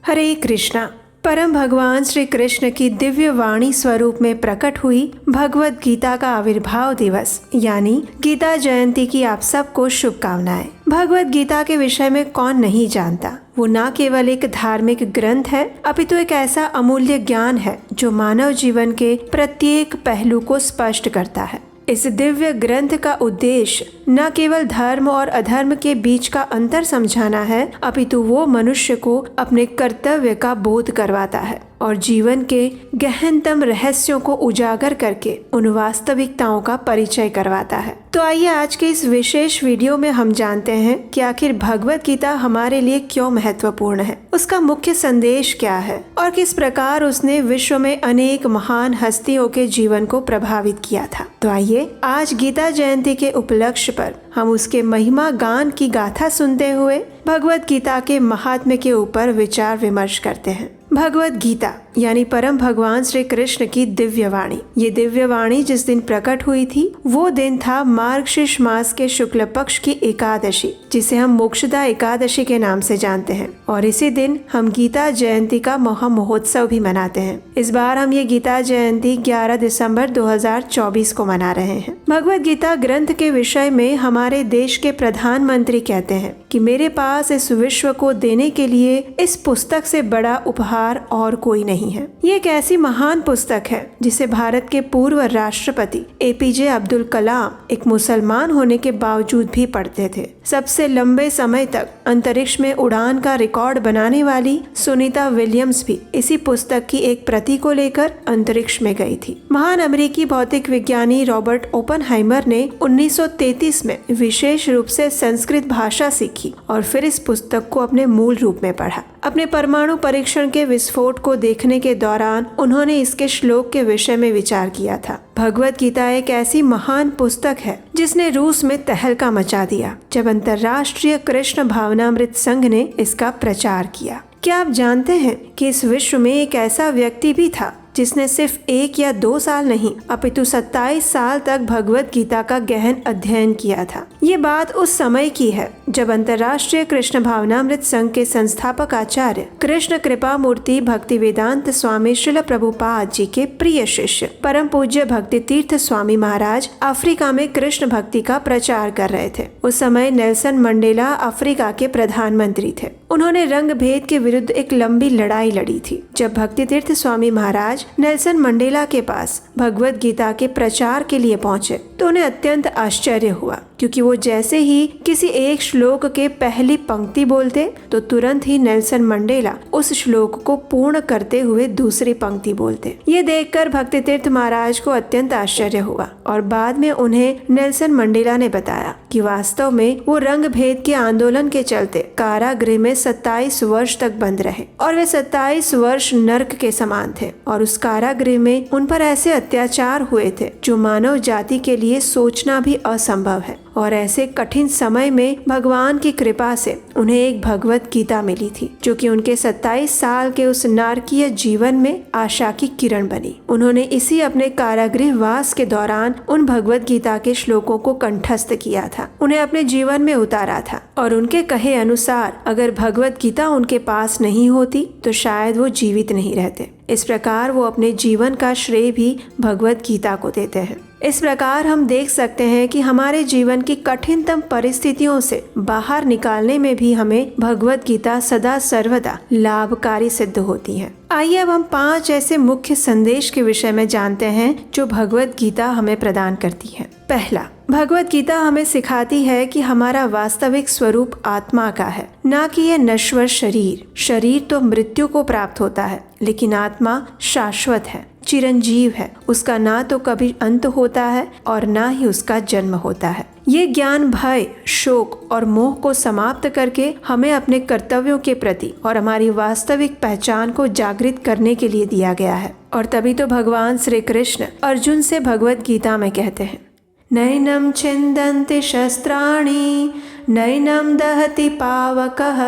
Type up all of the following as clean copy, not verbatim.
हरे कृष्णा। परम भगवान श्री कृष्ण की दिव्य वाणी स्वरूप में प्रकट हुई भगवत गीता का आविर्भाव दिवस यानी गीता जयंती की आप सबको शुभकामनाएं। भगवत गीता के विषय में कौन नहीं जानता। वो न केवल एक धार्मिक ग्रंथ है अपितु एक ऐसा अमूल्य ज्ञान है जो मानव जीवन के प्रत्येक पहलू को स्पष्ट करता है। इस दिव्य ग्रंथ का उद्देश्य न केवल धर्म और अधर्म के बीच का अंतर समझाना है अपितु वो मनुष्य को अपने कर्तव्य का बोध करवाता है और जीवन के गहनतम रहस्यों को उजागर करके उन वास्तविकताओं का परिचय करवाता है। तो आइए आज के इस विशेष वीडियो में हम जानते हैं कि आखिर भगवत गीता हमारे लिए क्यों महत्वपूर्ण है, उसका मुख्य संदेश क्या है और किस प्रकार उसने विश्व में अनेक महान हस्तियों के जीवन को प्रभावित किया था। तो आइए आज गीता जयंती के उपलक्ष्य पर हम उसके महिमा गान की गाथा सुनते हुए भगवत गीता के महात्म्य के ऊपर विचार विमर्श करते हैं। भगवत गीता यानी परम भगवान श्री कृष्ण की दिव्य वाणी। ये दिव्य वाणी जिस दिन प्रकट हुई थी वो दिन था मार्गशीर्ष मास के शुक्ल पक्ष की एकादशी, जिसे हम मोक्षदा एकादशी के नाम से जानते हैं। और इसी दिन हम गीता जयंती का महा महोत्सव भी मनाते हैं। इस बार हम ये गीता जयंती 11 दिसंबर 2024 को मना रहे हैं। भगवत गीता ग्रंथ के विषय में हमारे देश के प्रधानमंत्री कहते हैं कि मेरे पास इस विश्व को देने के लिए इस पुस्तक से बड़ा उपहार और कोई नहीं है। ये एक ऐसी महान पुस्तक है जिसे भारत के पूर्व राष्ट्रपति एपीजे अब्दुल कलाम एक मुसलमान होने के बावजूद भी पढ़ते थे। सबसे लंबे समय तक अंतरिक्ष में उड़ान का रिकॉर्ड बनाने वाली सुनीता विलियम्स भी इसी पुस्तक की एक प्रति को लेकर अंतरिक्ष में गई थी। महान अमेरिकी भौतिक विज्ञानी रॉबर्ट ओपनहाइमर ने 1933 में विशेष रूप से संस्कृत भाषा सीखी और फिर इस पुस्तक को अपने मूल रूप में पढ़ा। अपने परमाणु परीक्षण के विस्फोट को देखने के दौरान उन्होंने इसके श्लोक के विषय में विचार किया था। भगवत गीता एक ऐसी महान पुस्तक है जिसने रूस में तहलका मचा दिया जब अंतर्राष्ट्रीय कृष्ण भावनामृत संघ ने इसका प्रचार किया। क्या आप जानते हैं कि इस विश्व में एक ऐसा व्यक्ति भी था जिसने सिर्फ 1 या 2 साल नहीं अपितु 27 साल तक भगवत गीता का गहन अध्ययन किया था। ये बात उस समय की है जब अंतर्राष्ट्रीय कृष्ण भावनामृत संघ के संस्थापक आचार्य कृष्ण कृपा मूर्ति भक्ति वेदांत स्वामी श्रील प्रभुपाद जी के प्रिय शिष्य परम पूज्य भक्ति तीर्थ स्वामी महाराज अफ्रीका में कृष्ण भक्ति का प्रचार कर रहे थे। उस समय नेल्सन मंडेला अफ्रीका के प्रधानमंत्री थे। उन्होंने रंग भेद के विरुद्ध एक लंबी लड़ाई लड़ी थी। जब भक्ति तीर्थ स्वामी महाराज नेल्सन मंडेला के पास भगवत गीता के प्रचार के लिए पहुंचे तो उन्हें अत्यंत आश्चर्य हुआ, क्योंकि वो जैसे ही किसी एक श्लोक के पहली पंक्ति बोलते तो तुरंत ही नेल्सन मंडेला उस श्लोक को पूर्ण करते हुए दूसरी पंक्ति बोलते। ये देखकर भक्ति तीर्थ महाराज को अत्यंत आश्चर्य हुआ और बाद में उन्हें नेल्सन मंडेला ने बताया कि वास्तव में वो रंग भेद के आंदोलन के चलते कारागृह में 27 वर्ष तक बंद रहे और वे 27 वर्ष नर्क के समान थे और उस कारागृह में उन पर ऐसे अत्याचार हुए थे जो मानव जाति के लिए सोचना भी असंभव है। और ऐसे कठिन समय में भगवान की कृपा से उन्हें एक भगवत गीता मिली थी जो कि उनके 27 साल के उस नारकीय जीवन में आशा की किरण बनी। उन्होंने इसी अपने कारागृह वास के दौरान उन भगवत गीता के श्लोकों को कंठस्थ किया था, उन्हें अपने जीवन में उतारा था और उनके कहे अनुसार अगर भगवत गीता उनके पास नहीं होती तो शायद वो जीवित नहीं रहते। इस प्रकार वो अपने जीवन का श्रेय भी भगवत गीता को देते हैं। इस प्रकार हम देख सकते हैं कि हमारे जीवन की कठिनतम परिस्थितियों से बाहर निकालने में भी हमें भगवत गीता सदा सर्वदा लाभकारी सिद्ध होती है। आइए अब हम 5 ऐसे मुख्य संदेश के विषय में जानते हैं जो भगवत गीता हमें प्रदान करती है। पहला, भगवत गीता हमें सिखाती है कि हमारा वास्तविक स्वरूप आत्मा का है, ना कि यह नश्वर शरीर। शरीर तो मृत्यु को प्राप्त होता है लेकिन आत्मा शाश्वत है, चिरंजीव है। उसका ना तो कभी अंत होता है और ना ही उसका जन्म होता है। ये ज्ञान भय, शोक और मोह को समाप्त करके हमें अपने कर्तव्यों के प्रति और हमारी वास्तविक पहचान को जागृत करने के लिए दिया गया है। और तभी तो भगवान श्री कृष्ण अर्जुन से भगवत गीता में कहते हैं, नैनम छिन्दन्ति शस्त्राणि नैनम दहति पावकः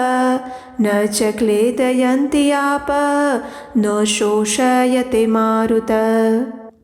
न च क्लेदयन्ति आप न शोषयते मारुत।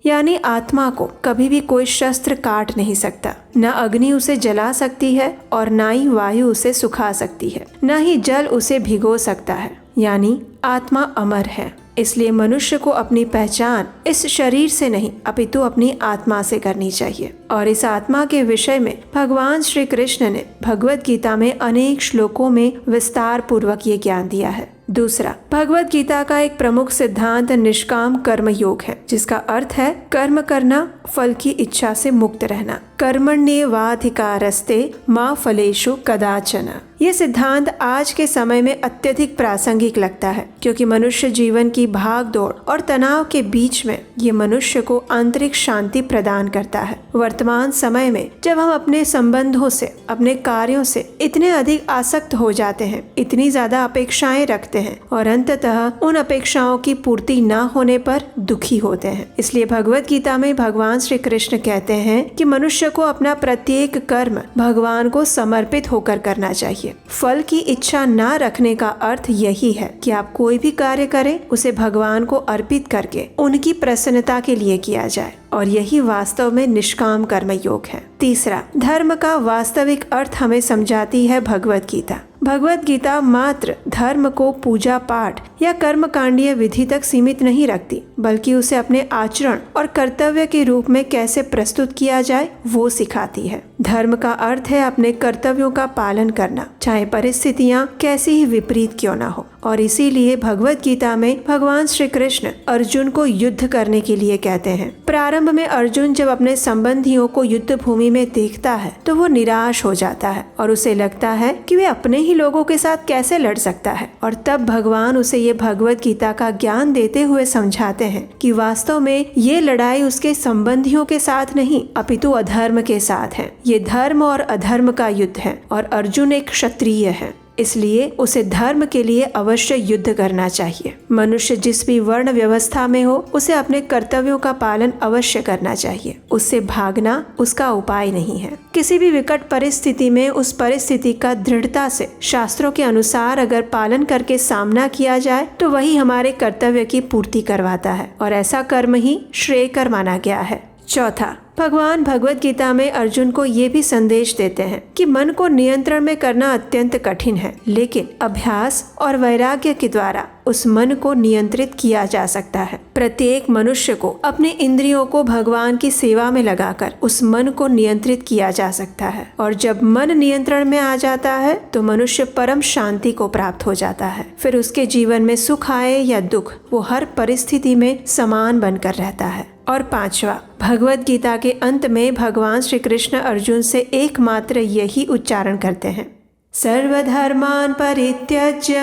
यानी आत्मा को कभी भी कोई शस्त्र काट नहीं सकता, न अग्नि उसे जला सकती है और न ही वायु उसे सुखा सकती है, न ही जल उसे भिगो सकता है। यानी आत्मा अमर है। इसलिए मनुष्य को अपनी पहचान इस शरीर से नहीं अपितु अपनी आत्मा से करनी चाहिए। और इस आत्मा के विषय में भगवान श्री कृष्ण ने भगवत गीता में अनेक श्लोकों में विस्तार पूर्वक ये ज्ञान दिया है। दूसरा, भगवत गीता का एक प्रमुख सिद्धांत निष्काम कर्म योग है, जिसका अर्थ है कर्म करना, फल की इच्छा से मुक्त रहना। कर्मण्येवाधिकारस्ते मा फलेषु कदाचन। ये सिद्धांत आज के समय में अत्यधिक प्रासंगिक लगता है, क्योंकि मनुष्य जीवन की भाग दौड़ और तनाव के बीच में ये मनुष्य को आंतरिक शांति प्रदान करता है। वर्तमान समय में जब हम अपने संबंधों से, अपने कार्यों से इतने अधिक आसक्त हो जाते हैं, इतनी ज्यादा अपेक्षाएं रखते हैं और अंततः उन अपेक्षाओं की पूर्ति न होने पर दुखी होते हैं। इसलिए भगवत गीता में भगवान श्री कृष्ण कहते हैं कि मनुष्य को अपना प्रत्येक कर्म भगवान को समर्पित होकर करना चाहिए। फल की इच्छा न रखने का अर्थ यही है कि आप कोई भी कार्य करें उसे भगवान को अर्पित करके उनकी प्रसन्नता के लिए किया जाए, और यही वास्तव में निष्काम कर्म योग है। तीसरा, धर्म का वास्तविक अर्थ हमें समझाती है भगवत गीता। भगवत गीता मात्र धर्म को पूजा पाठ या कर्मकांडीय विधि तक सीमित नहीं रखती, बल्कि उसे अपने आचरण और कर्तव्य के रूप में कैसे प्रस्तुत किया जाए वो सिखाती है। धर्म का अर्थ है अपने कर्तव्यों का पालन करना, चाहे परिस्थितियां कैसी ही विपरीत क्यों ना हो। और इसीलिए भगवत गीता में भगवान श्री कृष्ण अर्जुन को युद्ध करने के लिए कहते हैं। प्रारंभ में अर्जुन जब अपने संबंधियों को युद्ध भूमि में देखता है तो वो निराश हो जाता है और उसे लगता है कि वे अपने ही लोगों के साथ कैसे लड़ सकता है। और तब भगवान उसे ये भगवत गीता का ज्ञान देते हुए समझाते हैं कि वास्तव में ये लड़ाई उसके संबंधियों के साथ नहीं अपितु अधर्म के साथ है। ये धर्म और अधर्म का युद्ध है और अर्जुन एक क्षत्रिय है, इसलिए उसे धर्म के लिए अवश्य युद्ध करना चाहिए। मनुष्य जिस भी वर्ण व्यवस्था में हो उसे अपने कर्तव्यों का पालन अवश्य करना चाहिए। उससे भागना उसका उपाय नहीं है। किसी भी विकट परिस्थिति में उस परिस्थिति का दृढ़ता से शास्त्रों के अनुसार अगर पालन करके सामना किया जाए तो वही हमारे कर्तव्य की पूर्ति करवाता है, और ऐसा कर्म ही श्रेयकर माना गया है। चौथा, भगवान भगवत गीता में अर्जुन को ये भी संदेश देते हैं कि मन को नियंत्रण में करना अत्यंत कठिन है, लेकिन अभ्यास और वैराग्य के द्वारा उस मन को नियंत्रित किया जा सकता है। प्रत्येक मनुष्य को अपने इंद्रियों को भगवान की सेवा में लगाकर उस मन को नियंत्रित किया जा सकता है, और जब मन नियंत्रण में आ जाता है तो मनुष्य परम शांति को प्राप्त हो जाता है। फिर उसके जीवन में सुख आए या दुख, वो हर परिस्थिति में समान बनकर रहता है। और पांचवा, भगवत गीता के अंत में भगवान श्री कृष्ण अर्जुन से एकमात्र यही उच्चारण करते हैं, सर्वधर्मान् परित्यज्य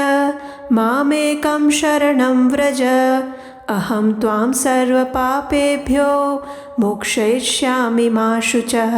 मामेकं शरणं व्रज अहम त्वां सर्वपापेभ्यो मोक्षयिष्यामि मा शुचः।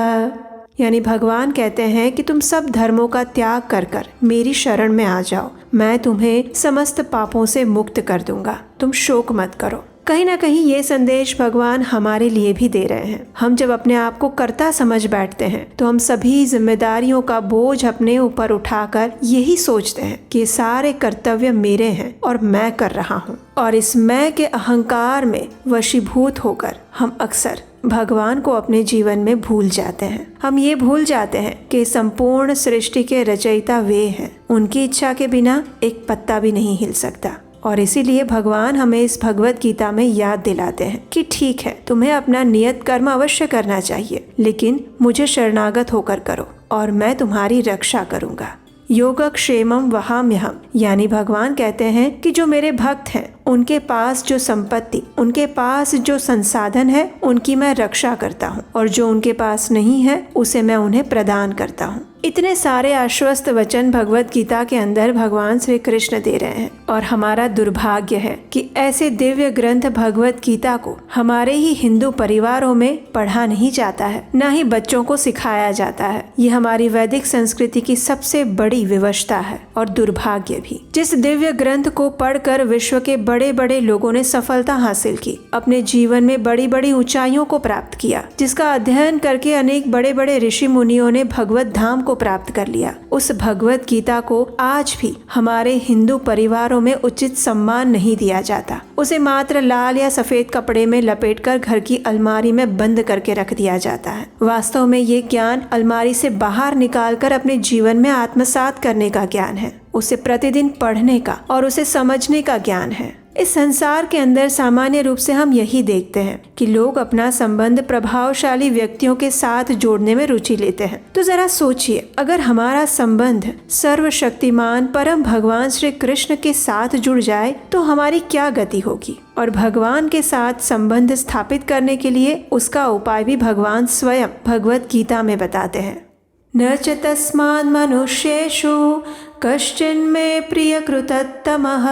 यानी भगवान कहते हैं कि तुम सब धर्मों का त्याग कर कर मेरी शरण में आ जाओ, मैं तुम्हें समस्त पापों से मुक्त कर दूंगा, तुम शोक मत करो। कहीं ना कहीं ये संदेश भगवान हमारे लिए भी दे रहे हैं। हम जब अपने आप को कर्ता समझ बैठते हैं तो हम सभी जिम्मेदारियों का बोझ अपने ऊपर उठाकर यही सोचते हैं कि सारे कर्तव्य मेरे हैं और मैं कर रहा हूँ, और इस मैं के अहंकार में वशीभूत होकर हम अक्सर भगवान को अपने जीवन में भूल जाते हैं। हम ये भूल जाते हैं कि संपूर्ण सृष्टि के रचयिता वे हैं, उनकी इच्छा के बिना एक पत्ता भी नहीं हिल सकता। और इसीलिए भगवान हमें इस भगवत गीता में याद दिलाते हैं कि ठीक है, तुम्हें अपना नियत कर्म अवश्य करना चाहिए, लेकिन मुझे शरणागत होकर करो और मैं तुम्हारी रक्षा करूंगा। योगक्षेमम वहाम्यहम्, यानी भगवान कहते हैं कि जो मेरे भक्त हैं उनके पास जो संपत्ति, उनके पास जो संसाधन है, उनकी मैं रक्षा करता हूँ, और जो उनके पास नहीं है उसे मैं उन्हें प्रदान करता हूँ। इतने सारे आश्वस्त वचन भगवत गीता के अंदर भगवान श्री कृष्ण दे रहे हैं, और हमारा दुर्भाग्य है कि ऐसे दिव्य ग्रंथ भगवत गीता को हमारे ही हिंदू परिवारों में पढ़ा नहीं जाता है, न ही बच्चों को सिखाया जाता है। ये हमारी वैदिक संस्कृति की सबसे बड़ी विवशता है और दुर्भाग्य भी। जिस दिव्य ग्रंथ को पढ़कर विश्व के बड़े बड़े लोगों ने सफलता हासिल की, अपने जीवन में बड़ी बड़ी ऊंचाइयों को प्राप्त किया, जिसका अध्ययन करके अनेक बड़े बड़े ऋषि मुनियों ने भगवत धाम को प्राप्त कर लिया, उस भगवत गीता को आज भी हमारे हिंदू परिवारों में उचित सम्मान नहीं दिया जाता। उसे मात्र लाल या सफेद कपड़े में लपेटकर घर की अलमारी में बंद करके रख दिया जाता है। वास्तव में ये ज्ञान अलमारी से बाहर निकालकर अपने जीवन में आत्मसात करने का ज्ञान है। उसे प्रतिदिन पढ़ने का और उसे समझने का ज्ञान है। इस संसार के अंदर सामान्य रूप से हम यही देखते हैं कि लोग अपना संबंध प्रभावशाली व्यक्तियों के साथ जोड़ने में रुचि लेते हैं। तो जरा सोचिए, अगर हमारा संबंध सर्वशक्तिमान परम भगवान श्री कृष्ण के साथ जुड़ जाए तो हमारी क्या गति होगी। और भगवान के साथ संबंध स्थापित करने के लिए उसका उपाय भी भगवान स्वयं भगवत गीता में बताते हैं। न च तस्मान् मनुष्येषु कश्चिन्मे प्रियकृततमः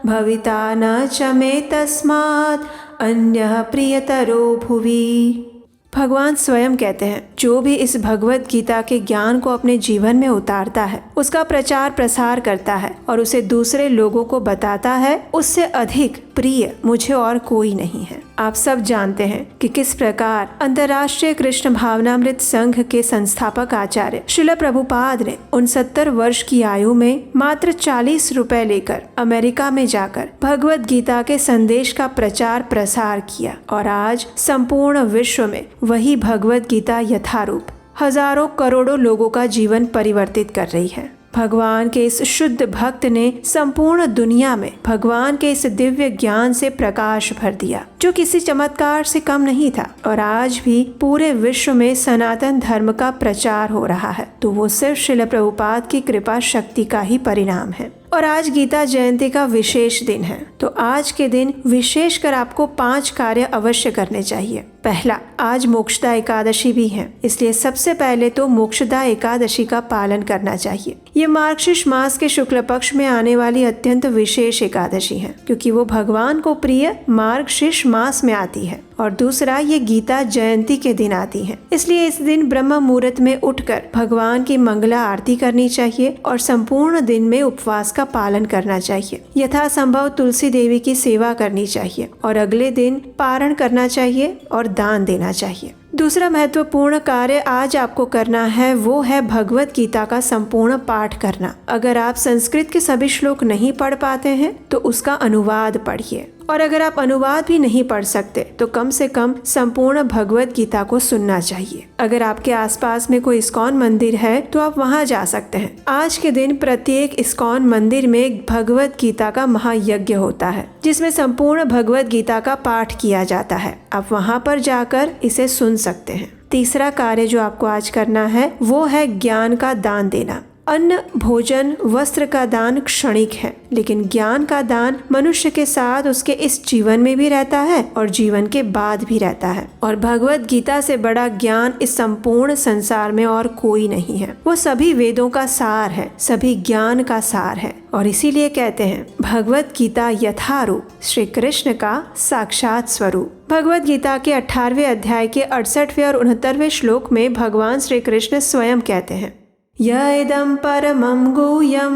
भविता न च मे तस्मात् अन्यः प्रियतरो भुवि। भगवान स्वयं कहते हैं, जो भी इस भगवत गीता के ज्ञान को अपने जीवन में उतारता है, उसका प्रचार प्रसार करता है और उसे दूसरे लोगों को बताता है, उससे अधिक प्रिय मुझे और कोई नहीं है। आप सब जानते हैं कि किस प्रकार अंतर्राष्ट्रीय कृष्ण भावनामृत संघ के संस्थापक आचार्य श्रील प्रभुपाद ने 69 वर्ष की आयु में मात्र 40 रुपए लेकर अमेरिका में जाकर भगवत गीता के संदेश का प्रचार प्रसार किया और आज संपूर्ण विश्व में वही भगवत गीता यथारूप हजारों करोड़ों लोगों का जीवन परिवर्तित कर रही है। भगवान के इस शुद्ध भक्त ने संपूर्ण दुनिया में भगवान के इस दिव्य ज्ञान से प्रकाश भर दिया, जो किसी चमत्कार से कम नहीं था। और आज भी पूरे विश्व में सनातन धर्म का प्रचार हो रहा है, तो वो सिर्फ श्रील प्रभुपाद की कृपा शक्ति का ही परिणाम है। और आज गीता जयंती का विशेष दिन है, तो आज के दिन विशेषकर आपको 5 कार्य अवश्य करने चाहिए। पहला, आज मोक्षदा एकादशी भी है, इसलिए सबसे पहले तो मोक्षदा एकादशी का पालन करना चाहिए। ये मार्गशीर्ष मास के शुक्ल पक्ष में आने वाली अत्यंत विशेष एकादशी है, क्योंकि वो भगवान को प्रिय मार्गशीर्ष मास में आती है। और दूसरा, ये गीता जयंती के दिन आती है, इसलिए इस दिन ब्रह्म मुहूर्त में उठकर भगवान की मंगला आरती करनी चाहिए और संपूर्ण दिन में उपवास का पालन करना चाहिए। यथासंभव तुलसी देवी की सेवा करनी चाहिए और अगले दिन पारण करना चाहिए और दान देना चाहिए। दूसरा महत्वपूर्ण कार्य आज आपको करना है, वो है भगवत गीता का संपूर्ण पाठ करना। अगर आप संस्कृत के सभी श्लोक नहीं पढ़ पाते हैं तो उसका अनुवाद पढ़िए, और अगर आप अनुवाद भी नहीं पढ़ सकते तो कम से कम संपूर्ण भगवत गीता को सुनना चाहिए। अगर आपके आसपास में कोई इस्कॉन मंदिर है तो आप वहां जा सकते हैं। आज के दिन प्रत्येक इस्कॉन मंदिर में भगवत गीता का महायज्ञ होता है, जिसमें संपूर्ण भगवत गीता का पाठ किया जाता है। आप वहां पर जाकर इसे सुन सकते हैं। तीसरा कार्य जो आपको आज करना है वो है ज्ञान का दान देना। अन्न, भोजन, वस्त्र का दान क्षणिक है, लेकिन ज्ञान का दान मनुष्य के साथ उसके इस जीवन में भी रहता है और जीवन के बाद भी रहता है। और भगवत गीता से बड़ा ज्ञान इस संपूर्ण संसार में और कोई नहीं है। वो सभी वेदों का सार है, सभी ज्ञान का सार है। और इसीलिए कहते हैं, भगवत गीता यथारूप श्री कृष्ण का साक्षात स्वरूप। भगवत गीता के 18वें अध्याय के 68वें और 69वें श्लोक में भगवान श्री कृष्ण स्वयं कहते हैं, यदं परमं गुह्यं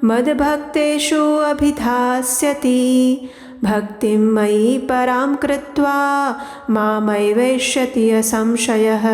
मद्भक्तेषु अभिधास्यति भक्तिं मयि परां कृत्वा मामैवैष्यति असंशयः।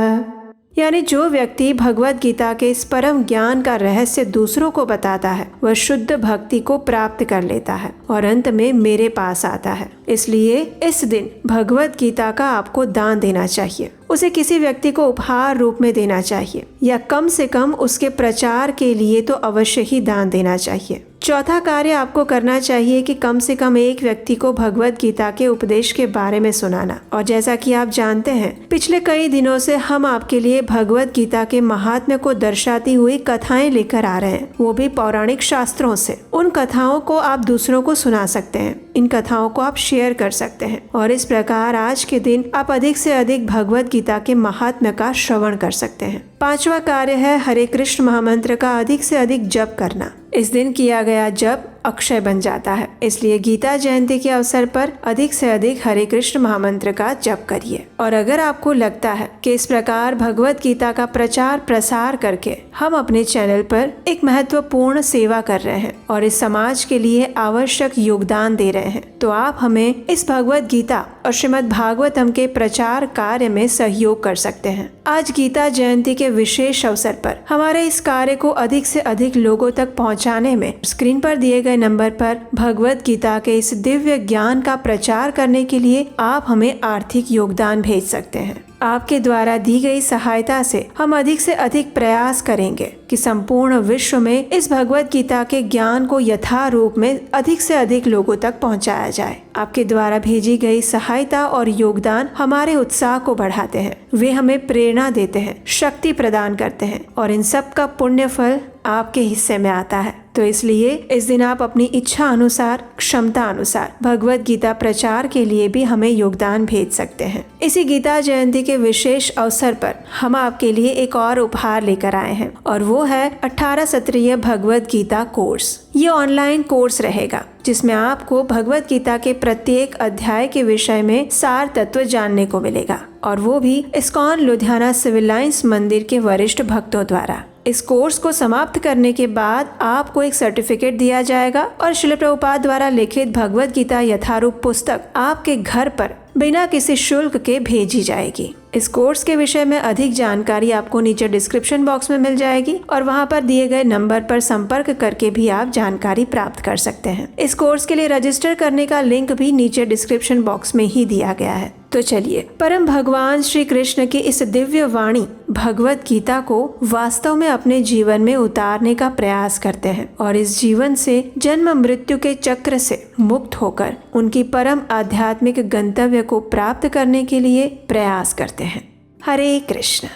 यानी जो व्यक्ति भगवत गीता के इस परम ज्ञान का रहस्य दूसरों को बताता है, वह शुद्ध भक्ति को प्राप्त कर लेता है और अंत में मेरे पास आता है। इसलिए इस दिन भगवत गीता का आपको दान देना चाहिए। उसे किसी व्यक्ति को उपहार रूप में देना चाहिए, या कम से कम उसके प्रचार के लिए तो अवश्य ही दान देना चाहिए। चौथा कार्य आपको करना चाहिए कि कम से कम एक व्यक्ति को भगवत गीता के उपदेश के बारे में सुनाना। और जैसा कि आप जानते हैं, पिछले कई दिनों से हम आपके लिए भगवत गीता के महात्म्य को दर्शाती हुई कथाएं लेकर आ रहे हैं, वो भी पौराणिक शास्त्रों से। उन कथाओं को आप दूसरों को सुना सकते हैं, इन कथाओं को आप शेयर कर सकते हैं, और इस प्रकार आज के दिन आप अधिक से अधिक भगवत गीता के महात्म्य का श्रवण कर सकते हैं। पांचवा कार्य है हरे कृष्ण महामंत्र का अधिक से अधिक जप करना। इस दिन किया गया जप अक्षय बन जाता है, इसलिए गीता जयंती के अवसर पर अधिक से अधिक हरे कृष्ण महामंत्र का जप करिए। और अगर आपको लगता है कि इस प्रकार भगवत गीता का प्रचार प्रसार करके हम अपने चैनल पर एक महत्वपूर्ण सेवा कर रहे हैं और इस समाज के लिए आवश्यक योगदान दे रहे हैं, तो आप हमें इस भगवत गीता और श्रीमद् भागवतम के प्रचार कार्य में सहयोग कर सकते हैं। आज गीता जयंती के विशेष अवसर पर हमारे इस कार्य को अधिक से अधिक लोगों तक पहुंचाने में स्क्रीन पर दिए गए नंबर पर भगवत गीता के इस दिव्य ज्ञान का प्रचार करने के लिए आप हमें आर्थिक योगदान भेज सकते हैं। आपके द्वारा दी गई सहायता से हम अधिक से अधिक प्रयास करेंगे कि संपूर्ण विश्व में इस भगवत गीता के ज्ञान को यथारूप में अधिक से अधिक लोगों तक पहुंचाया जाए। आपके द्वारा भेजी गई सहायता और योगदान हमारे उत्साह को बढ़ाते हैं, वे हमें प्रेरणा देते हैं, शक्ति प्रदान करते हैं और इन सब का पुण्य फल आपके हिस्से में आता है। तो इसलिए इस दिन आप अपनी इच्छा अनुसार, क्षमता अनुसार भगवत गीता प्रचार के लिए भी हमें योगदान भेज सकते हैं। इसी गीता जयंती के विशेष अवसर पर हम आपके लिए एक और उपहार लेकर आए हैं और वो है 18 सत्रीय भगवत गीता कोर्स। ये ऑनलाइन कोर्स रहेगा जिसमें आपको भगवत गीता के प्रत्येक अध्याय के विषय में सार तत्व जानने को मिलेगा और वो भी इस्कॉन लुधियाना सिविल लाइंस मंदिर के वरिष्ठ भक्तों द्वारा। इस कोर्स को समाप्त करने के बाद आपको एक सर्टिफिकेट दिया जाएगा और श्रील प्रभुपाद द्वारा लिखित भगवत गीता यथारूप पुस्तक आपके घर पर बिना किसी शुल्क के भेजी जाएगी। इस कोर्स के विषय में अधिक जानकारी आपको नीचे डिस्क्रिप्शन बॉक्स में मिल जाएगी और वहां पर दिए गए नंबर पर संपर्क करके भी आप जानकारी प्राप्त कर सकते हैं। इस कोर्स के लिए रजिस्टर करने का लिंक भी नीचे डिस्क्रिप्शन बॉक्स में ही दिया गया है। तो चलिए परम भगवान श्री कृष्ण की इस दिव्य वाणी भगवत गीता को वास्तव में अपने जीवन में उतारने का प्रयास करते हैं और इस जीवन से जन्म मृत्यु के चक्र से मुक्त होकर उनकी परम आध्यात्मिक गंतव्य को प्राप्त करने के लिए प्रयास करते हैं। हरे कृष्ण।